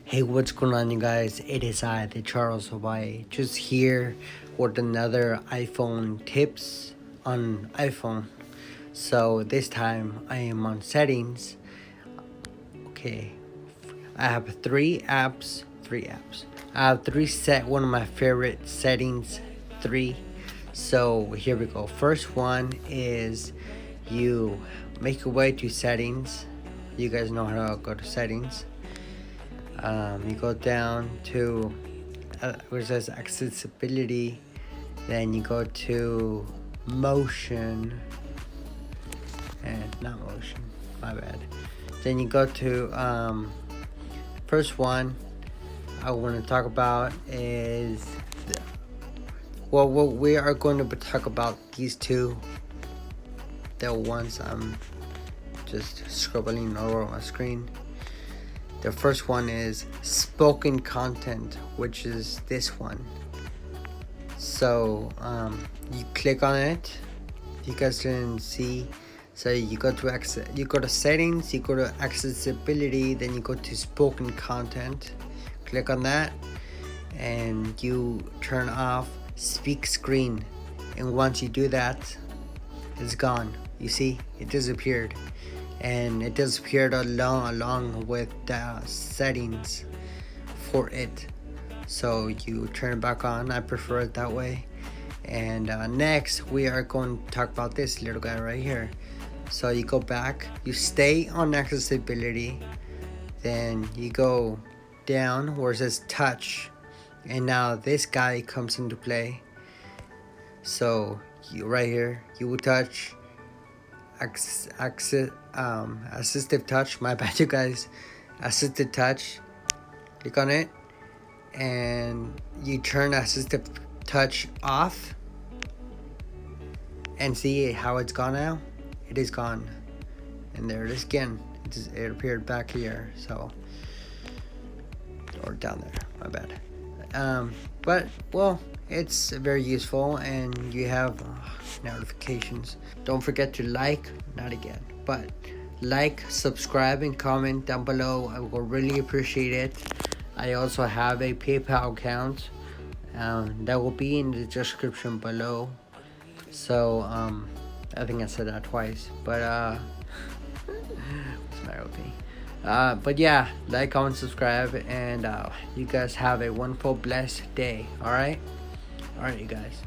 Hey, what's going on, you guys? It is I, the Charles Ovalle, just here with another iPhone tips on iPhone. So this time I am on settings. Okay, I have three apps. I have three one of my favorite settings. Three. So here we go. First one is you make your way to settings. You guys know how to go to settings. You go down to where it says accessibility, then you go to motion, and not motion, my bad. Then you go to first one I want to talk about is what we are going to talk about these two. The ones I'm just scribbling over my screen. The first one is spoken content, which is this one. So you click on it. You guys can see. So you go to settings, you go to accessibility, then you go to spoken content. Click on that, and you turn off speak screen. And once you do that, it's gone. You see, it disappeared. And it disappeared along with the settings for it. So you turn it back on. I prefer it that way. And next we are going to talk about this little guy right here. So you go back, you stay on accessibility, then you go down where it says touch, and now this guy comes into play. So you right here, you will touch assistive touch. My bad, you guys. Assistive touch. Click on it, and you turn assistive touch off, and see how it's gone now. It is gone, and there it is again. It appeared back here, so or down there. My bad. But well, it's very useful, and you have notifications. Don't forget to like, subscribe, and comment down below. I will really appreciate it. I also have a PayPal account that will be in the description below. So I think I said that twice, but what's the matter with me? But yeah, like, comment, subscribe, and you guys have a wonderful, blessed day. All right, you guys.